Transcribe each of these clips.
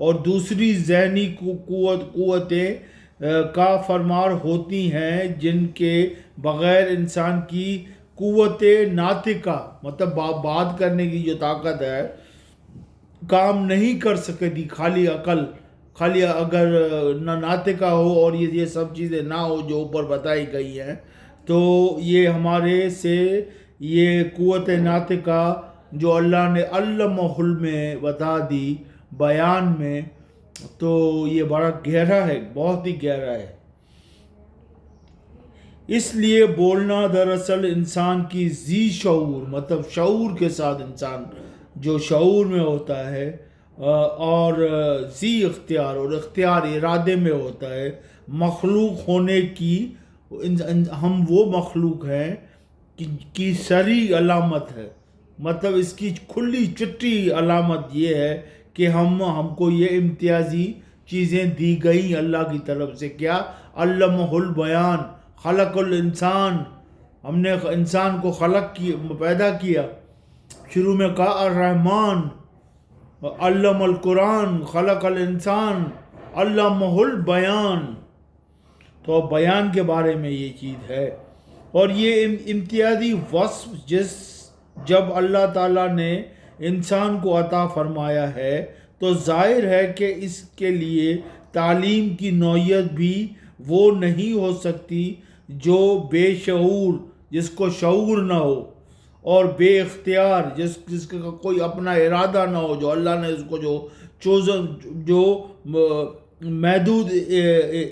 اور دوسری ذہنی قوتیں کا فرمار ہوتی ہیں جن کے بغیر انسان کی قوت ناطقہ مطلب بات کرنے کی جو طاقت ہے کام نہیں کر سکتی. خالی عقل، خالی اگر نہ ناطقہ ہو اور یہ سب چیزیں نہ ہو جو اوپر بتائی گئی ہیں تو یہ ہمارے سے یہ قوت ناطقہ جو اللہ نے علمہ میں بتا دی بیان میں، تو یہ بڑا گہرا ہے، بہت ہی گہرا ہے. اس لیے بولنا دراصل انسان کی ذی شعور مطلب شعور کے ساتھ انسان جو شعور میں ہوتا ہے اور ذی اختیار اور اختیار ارادے میں ہوتا ہے مخلوق ہونے کی. ہم وہ مخلوق ہیں کی سری علامت ہے، مطلب اس کی کھلی چٹی علامت یہ ہے کہ ہم کو یہ امتیازی چیزیں دی گئی اللہ کی طرف سے. کیا؟ علمہ البیان، خلق الانسان، ہم نے انسان کو پیدا کیا. شروع میں کہا الرحمن علم القرآن خلق الانسان علمہ البیان. تو بیان کے بارے میں یہ چیز ہے. اور یہ امتیازی وصف جب اللہ تعالیٰ نے انسان کو عطا فرمایا ہے تو ظاہر ہے کہ اس کے لیے تعلیم کی نوعیت بھی وہ نہیں ہو سکتی جو بے شعور، جس کو شعور نہ ہو، اور بے اختیار، جس کا کوئی اپنا ارادہ نہ ہو، جو اللہ نے اس کو جو محدود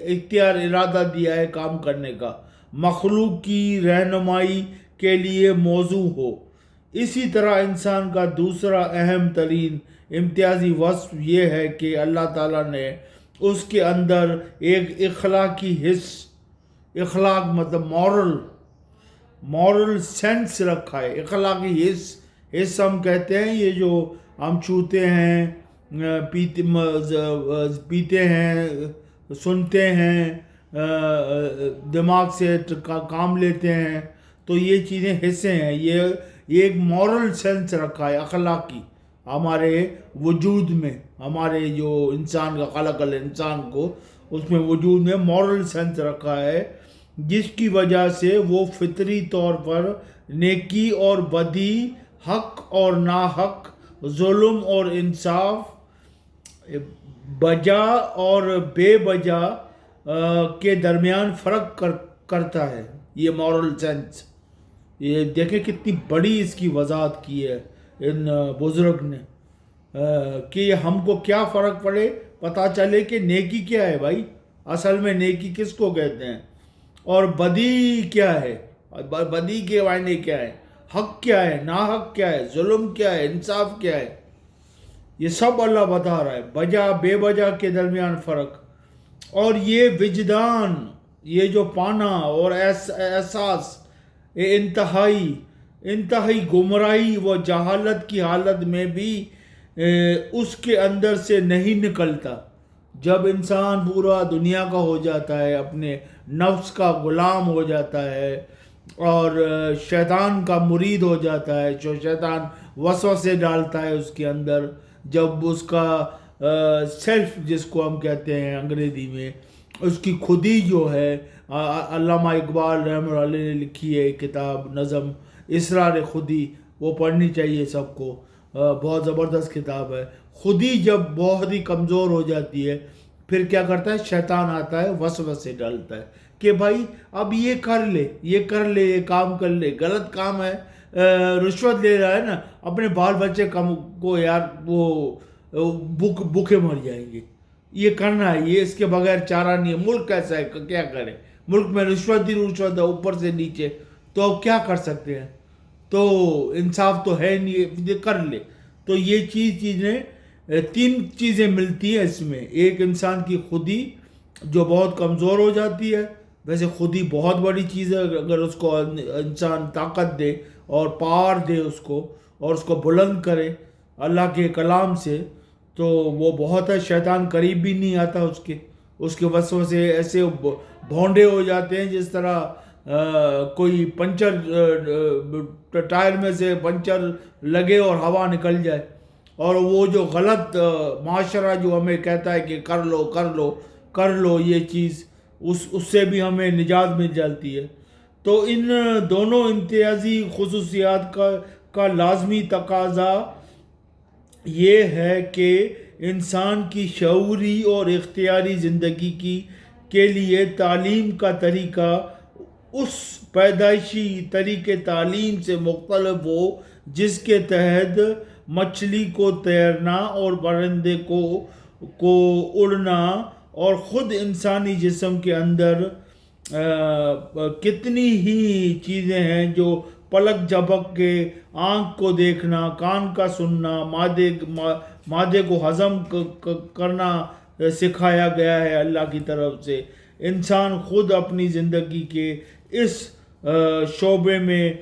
اختیار ارادہ دیا ہے کام کرنے کا، مخلوق کی رہنمائی کے لیے موضوع ہو. اسی طرح انسان کا دوسرا اہم ترین امتیازی وصف یہ ہے کہ اللہ تعالیٰ نے اس کے اندر ایک اخلاقی حص، اخلاق مطلب مورل سینس رکھا ہے. اخلاقی حص ہم کہتے ہیں یہ جو ہم چھوتے ہیں، پیتے ہیں، سنتے ہیں، دماغ سے کام لیتے ہیں، تو یہ چیزیں حصے ہیں. یہ ایک مورل سینس رکھا ہے اخلاقی ہمارے وجود میں، ہمارے جو انسان کا خلق الانسان کو اس میں وجود میں مورل سینس رکھا ہے جس کی وجہ سے وہ فطری طور پر نیکی اور بدی، حق اور ناحق، ظلم اور انصاف، بجا اور بے بجا کے درمیان فرق کرتا ہے. یہ مورل سینس، یہ دیکھیں کتنی بڑی اس کی وضاحت کی ہے ان بزرگ نے کہ ہم کو کیا فرق پڑے، پتہ چلے کہ نیکی کیا ہے بھائی، اصل میں نیکی کس کو کہتے ہیں، اور بدی کیا ہے، بدی کے معنی کیا ہے، حق کیا ہے، ناحق کیا ہے، ظلم کیا ہے، انصاف کیا ہے. یہ سب اللہ بتا رہا ہے، بجا بے بجا کے درمیان فرق. اور یہ وجدان، یہ جو پانا اور احساس انتہائی گمراہی و جہالت کی حالت میں بھی اس کے اندر سے نہیں نکلتا. جب انسان پورا دنیا کا ہو جاتا ہے، اپنے نفس کا غلام ہو جاتا ہے اور شیطان کا مرید ہو جاتا ہے، جو شیطان وسوسے ڈالتا ہے اس کے اندر، جب اس کا سیلف جس کو ہم کہتے ہیں انگریزی میں، اس کی خودی جو ہے، علامہ اقبال رحمۃ اللہ علیہ نے لکھی ہے کتاب نظم اسرار خودی، وہ پڑھنی چاہیے سب کو، بہت زبردست کتاب ہے. خودی جب بہت ہی کمزور ہو جاتی ہے پھر کیا کرتا ہے، شیطان آتا ہے وسوسے ڈالتا ہے کہ بھائی اب یہ کر لے، یہ کام کر لے، غلط کام ہے، رشوت لے رہا ہے نا، اپنے بال بچے کو یار وہ بھوکے مر جائیں گے، یہ کرنا ہے، یہ اس کے بغیر چارہ نہیں ہے. ملک کیسا ہے، کیا کرے، ملک میں رشوت ہے اوپر سے نیچے، تو اب کیا کر سکتے ہیں، تو انصاف تو ہے نہیں، کر لے. تو یہ چیزیں تین چیزیں ملتی ہیں اس میں. ایک انسان کی خودی جو بہت کمزور ہو جاتی ہے، ویسے خودی بہت بڑی چیز ہے، اگر اس کو انسان طاقت دے اور پاور دے اس کو اور اس کو بلند کرے اللہ کے کلام سے تو وہ بہت ہے. شیطان قریب بھی نہیں آتا اس کے وسوسے ایسے بھونڈے ہو جاتے ہیں جس طرح کوئی پنچر ٹائر میں سے پنچر لگے اور ہوا نکل جائے، اور وہ جو غلط معاشرہ جو ہمیں کہتا ہے کہ کر لو کر لو کر لو یہ چیز، اس سے بھی ہمیں نجات مل جاتی ہے۔ تو ان دونوں امتیازی خصوصیات کا لازمی تقاضا یہ ہے کہ انسان کی شعوری اور اختیاری زندگی کے لیے تعلیم کا طریقہ اس پیدائشی طریقے تعلیم سے مختلف ہو جس کے تحت مچھلی کو تیرنا اور پرندے کو اڑنا، اور خود انسانی جسم کے اندر کتنی ہی چیزیں ہیں جو پلک جھپک کے آنکھ کو دیکھنا، کان کا سننا، معدے کو ہضم کرنا سکھایا گیا ہے اللہ کی طرف سے۔ انسان خود اپنی زندگی کے اس شعبے میں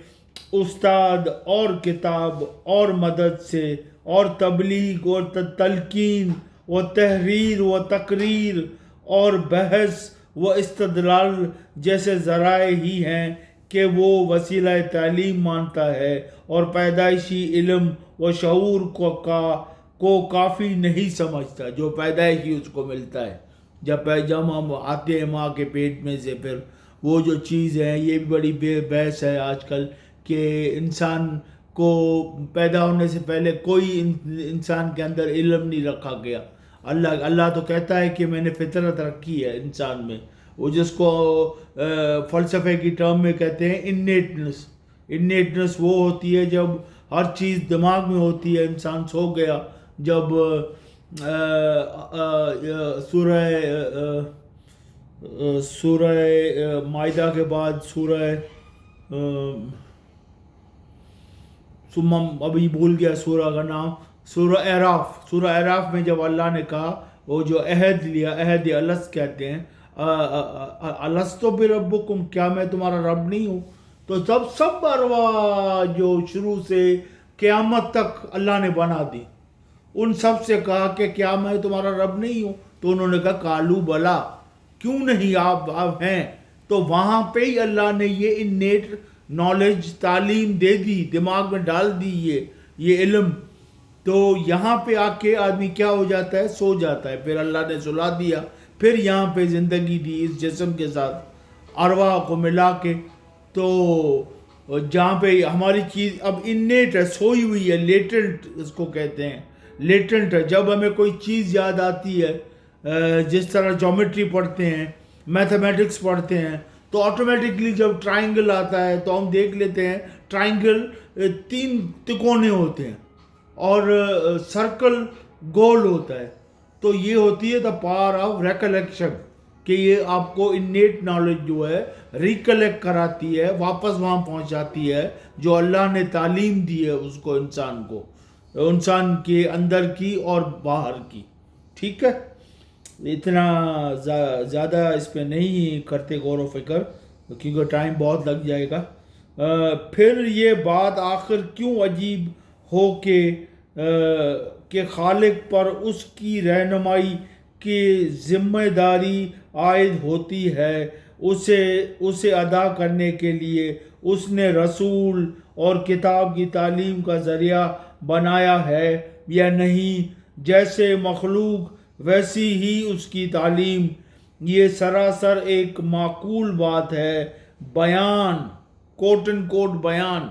استاد اور کتاب اور مدد سے اور تبلیغ اور تلقین و تحریر و تقریر اور بحث و استدلال جیسے ذرائع ہی ہیں کہ وہ وسیلہ تعلیم مانتا ہے، اور پیدائشی علم و شعور کو کافی نہیں سمجھتا جو پیدائشی اس کو ملتا ہے جب ہم آتے ہیں ماں کے پیٹ میں سے۔ پھر وہ جو چیز ہے، یہ بھی بڑی بحث ہے آج کل کہ انسان کو پیدا ہونے سے پہلے کوئی انسان کے اندر علم نہیں رکھا گیا۔ اللہ تو کہتا ہے کہ میں نے فطرت رکھی ہے انسان میں، وہ جس کو فلسفے کی ٹرم میں کہتے ہیں انیٹنس وہ ہوتی ہے جب ہر چیز دماغ میں ہوتی ہے۔ انسان سو گیا جب سورہ مائدہ کے بعد ابھی بھول گیا سورہ کا نام، سورہ اعراف میں جب اللہ نے کہا وہ جو عہد لیا، عہد الست کہتے ہیں، الست بربکم، کیا میں تمہارا رب نہیں ہوں؟ تو سب ارواح جو شروع سے قیامت تک اللہ نے بنا دی، ان سب سے کہا کہ کیا میں تمہارا رب نہیں ہوں؟ تو انہوں نے کہا کالو بلا، کیوں نہیں، آپ ہیں۔ تو وہاں پہ ہی اللہ نے یہ انیٹ نالج تعلیم دے دی، دماغ میں ڈال دی یہ علم۔ تو یہاں پہ آ کے آدمی کیا ہو جاتا ہے، سو جاتا ہے، پھر اللہ نے سلا دیا، پھر یہاں پہ زندگی دی اس جسم کے ساتھ ارواح کو ملا کے۔ تو جہاں پہ ہماری چیز اب انیٹ ہے، سوئی ہوئی ہے، لیٹنٹ اس کو کہتے ہیں، لیٹنٹ ہے۔ جب ہمیں کوئی چیز یاد آتی ہے، جس طرح جیومیٹری پڑھتے ہیں، میتھمیٹکس پڑھتے ہیں، تو آٹومیٹکلی جب ٹرائنگل آتا ہے تو ہم دیکھ لیتے ہیں ٹرائنگل 3 تکونے ہوتے ہیں اور سرکل گول ہوتا ہے۔ تو یہ ہوتی ہے دا پاور آف ریکلیکشن، کہ یہ آپ کو انیٹ نالج جو ہے ریکلیکٹ کراتی ہے، واپس وہاں پہنچاتی ہے جو اللہ نے تعلیم دی ہے اس کو، انسان کے اندر کی اور باہر کی۔ ٹھیک ہے، اتنا زیادہ اس پہ نہیں کرتے غور و فکر کیونکہ ٹائم بہت لگ جائے گا۔ پھر یہ بات آخر کیوں عجیب ہو کہ خالق پر اس کی رہنمائی کی ذمہ داری عائد ہوتی ہے، اسے ادا کرنے کے لیے اس نے رسول اور کتاب کی تعلیم کا ذریعہ بنایا ہے یا نہیں؟ جیسے مخلوق ویسی ہی اس کی تعلیم، یہ سراسر ایک معقول بات ہے۔ بیان، کوٹ ان کوٹ بیان،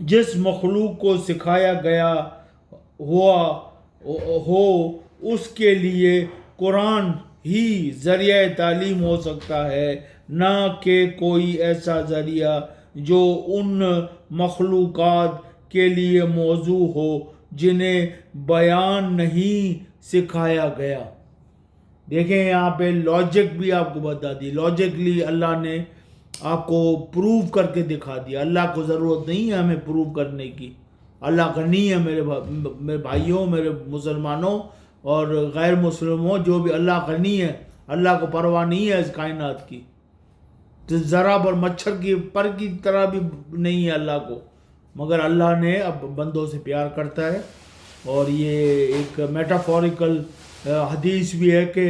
جس مخلوق کو سکھایا گیا ہو اس کے لیے قرآن ہی ذریعہ تعلیم ہو سکتا ہے، نہ کہ کوئی ایسا ذریعہ جو ان مخلوقات کے لیے موضوع ہو جنہیں بیان نہیں سکھایا گیا۔ دیکھیں یہاں پہ لاجک بھی آپ کو بتا دی، لاجکلی اللہ نے آپ کو پروو کر کے دکھا دیا۔ اللہ کو ضرورت نہیں ہے ہمیں پروو کرنے کی، اللہ غنی ہے۔ میرے بھائیوں، میرے مسلمانوں اور غیر مسلموں، جو بھی، اللہ غنی ہے، اللہ کو پرواہ نہیں ہے اس کائنات کی، تو ذرا بر مچھر کی پر کی طرح بھی نہیں ہے اللہ کو، مگر اللہ نے اب بندوں سے پیار کرتا ہے۔ اور یہ ایک میٹافوریکل حدیث بھی ہے کہ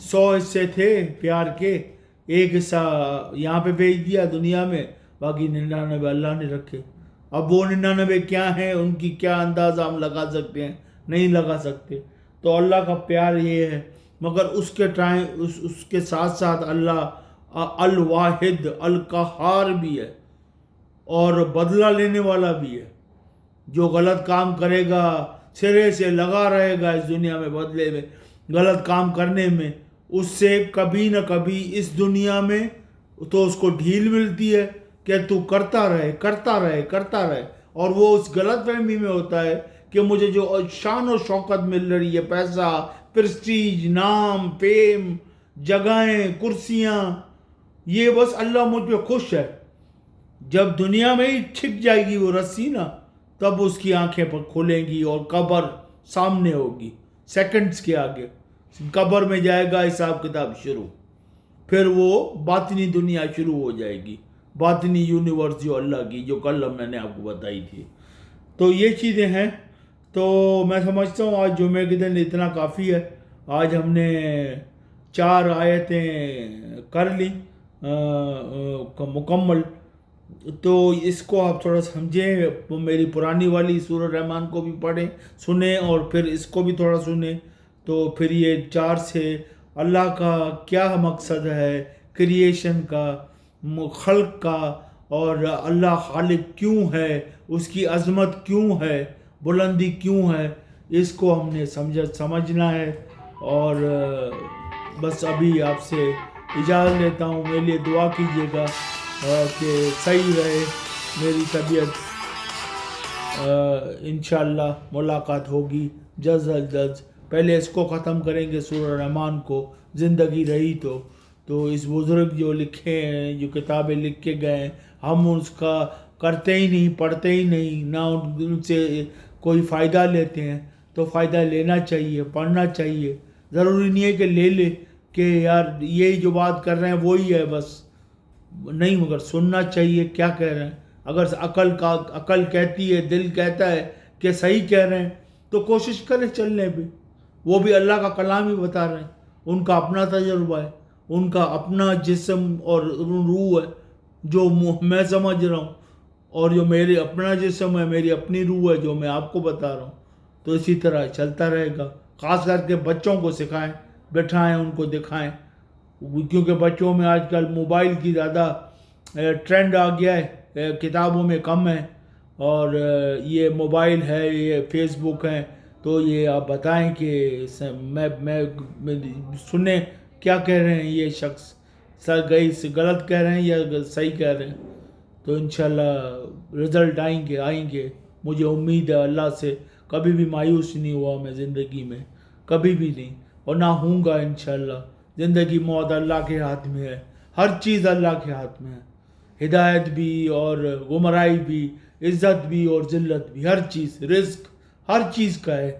100 حصے تھے پیار کے، ایک حصہ یہاں پہ بھیج دیا دنیا میں، باقی 99 اللہ نے رکھے۔ اب وہ 99 کیا ہیں، ان کی کیا اندازہ ہم لگا سکتے ہیں؟ نہیں لگا سکتے. تو اللہ کا پیار یہ ہے. مگر اس کے اس کے ساتھ ساتھ اللہ الواحد القہار بھی ہے اور بدلہ لینے والا بھی ہے. جو غلط کام کرے گا سرے سے لگا رہے گا اس دنیا میں بدلے میں غلط کام کرنے میں، اس سے کبھی نہ کبھی اس دنیا میں تو اس کو ڈھیل ملتی ہے کہ تو کرتا رہے کرتا رہے کرتا رہے، اور وہ اس غلط فہمی میں ہوتا ہے کہ مجھے جو شان و شوکت مل رہی ہے، پیسہ، پرسٹیج، نام، فیم، جگہیں، کرسیاں، یہ بس اللہ مجھ پہ خوش ہے. جب دنیا میں ہی چھپ جائے گی وہ رسی نا، تب اس کی آنکھیں پر کھلیں گی اور قبر سامنے ہوگی. سیکنڈز کے آگے قبر میں جائے گا حساب کتاب شروع. پھر وہ باطنی دنیا شروع ہو جائے گی، باطنی یونیورس جو اللہ کی، جو کل میں نے آپ کو بتائی تھی. تو یہ چیزیں ہیں. تو میں سمجھتا ہوں آج جمعے کے دن اتنا کافی ہے. آج ہم نے 4 آیتیں کر لی مکمل. تو اس کو آپ تھوڑا سمجھیں، میری پرانی والی سورہ رحمان کو بھی پڑھیں سنیں، اور پھر اس کو بھی تھوڑا سنیں. تو پھر یہ 4 سے اللہ کا کیا مقصد ہے، کریشن کا، خلق کا، اور اللہ خالق کیوں ہے، اس کی عظمت کیوں ہے، بلندی کیوں ہے، اس کو ہم نے سمجھنا ہے. اور بس ابھی آپ سے اجازت لیتا ہوں. میرے لیے دعا کیجیے گا کہ صحیح رہے میری طبیعت. انشاءاللہ ملاقات ہوگی جلد از جلد. پہلے اس کو ختم کریں گے سورہ رحمان کو، زندگی رہی تو اس بزرگ جو لکھے ہیں، جو کتابیں لکھ کے گئے ہیں، ہم اس کا کرتے ہی نہیں، پڑھتے ہی نہیں، نہ ان سے کوئی فائدہ لیتے ہیں. تو فائدہ لینا چاہیے، پڑھنا چاہیے. ضروری نہیں ہے کہ لے لے کہ یار یہی جو بات کر رہے ہیں وہی ہے بس، نہیں، مگر سننا چاہیے کیا کہہ رہے ہیں. اگر عقل کہتی ہے، دل کہتا ہے کہ صحیح کہہ رہے ہیں، تو کوشش کریں چلنے پہ. وہ بھی اللہ کا کلام ہی بتا رہے ہیں، ان کا اپنا تجربہ ہے، ان کا اپنا جسم اور روح ہے جو میں سمجھ رہا ہوں، اور جو میرے اپنا جسم ہے، میری اپنی روح ہے جو میں آپ کو بتا رہا ہوں. تو اسی طرح چلتا رہے گا. خاص کر کے بچوں کو سکھائیں، بٹھائیں، ان کو دکھائیں، کیونکہ بچوں میں آج کل موبائل کی زیادہ ٹرینڈ آ گیا ہے، کتابوں میں کم ہے. اور یہ موبائل ہے، یہ فیس بک ہے. تو یہ آپ بتائیں کہ میں سنیں کیا کہہ رہے ہیں یہ شخص، غلط کہہ رہے ہیں یا صحیح کہہ رہے ہیں. تو انشاءاللہ رزلٹ آئیں گے. مجھے امید ہے اللہ سے. کبھی بھی مایوس نہیں ہوا میں زندگی میں، کبھی بھی نہیں، اور نہ ہوں گا انشاءاللہ. زندگی موت اللہ کے ہاتھ میں ہے، ہر چیز اللہ کے ہاتھ میں ہے. ہدایت بھی اور گمراہی بھی، عزت بھی اور ذلت بھی، ہر چیز، رزق ہر چیز کا ہے.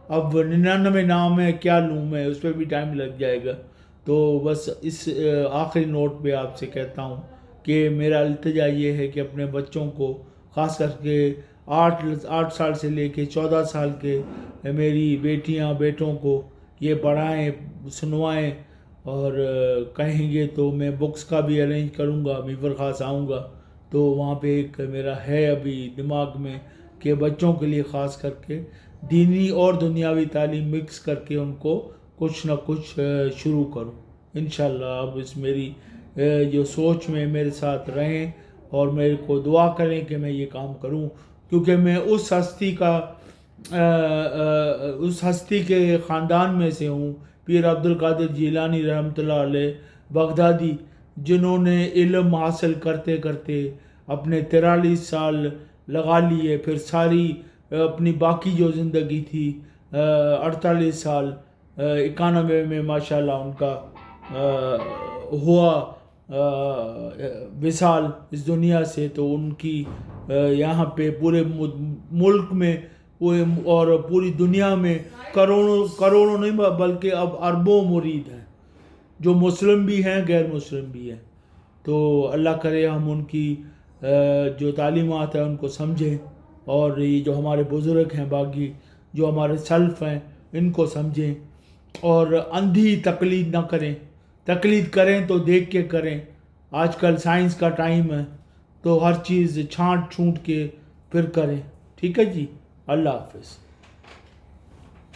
اب 99 نام ہے، کیا لوں میں، اس پہ بھی ٹائم لگ جائے گا. تو بس اس آخری نوٹ پہ آپ سے کہتا ہوں کہ میرا التجا یہ ہے کہ اپنے بچوں کو، خاص کر کے 8 سال سے لے کے 14 سال کے میری بیٹیاں بیٹوں کو یہ پڑھائیں، سنوائیں. اور کہیں گے تو میں بکس کا بھی ارینج کروں گا. میور خاص آؤں گا تو وہاں پہ ایک میرا ہے ابھی دماغ میں کہ بچوں کے لیے خاص کر کے دینی اور دنیاوی تعلیم مکس کر کے ان کو کچھ نہ کچھ شروع کروں انشاءاللہ. اب اس میری جو سوچ میں میرے ساتھ رہیں اور میرے کو دعا کریں کہ میں یہ کام کروں، کیونکہ میں اس ہستی کے خاندان میں سے ہوں، پیر عبد القادر جیلانی رحمۃ اللہ علیہ بغدادی، جنہوں نے علم حاصل کرتے کرتے اپنے 43 سال لگا لیے. پھر ساری اپنی باقی جو زندگی تھی 48 سال 91 میں ماشاءاللہ ان کا ہوا وصال اس دنیا سے. تو ان کی یہاں پہ پورے ملک میں اور پوری دنیا میں کروڑوں نہیں بلکہ اب اربوں مرید ہیں، جو مسلم بھی ہیں، غیر مسلم بھی ہیں. تو اللہ کرے ہم ان کی جو تعلیمات ہیں ان کو سمجھیں، اور یہ جو ہمارے بزرگ ہیں باقی جو ہمارے سلف ہیں ان کو سمجھیں، اور اندھی تقلید نہ کریں. تقلید کریں تو دیکھ کے کریں. آج کل سائنس کا ٹائم ہے تو ہر چیز چھانٹ چھونٹ کے پھر کریں. ٹھیک ہے جی. اللہ حافظ.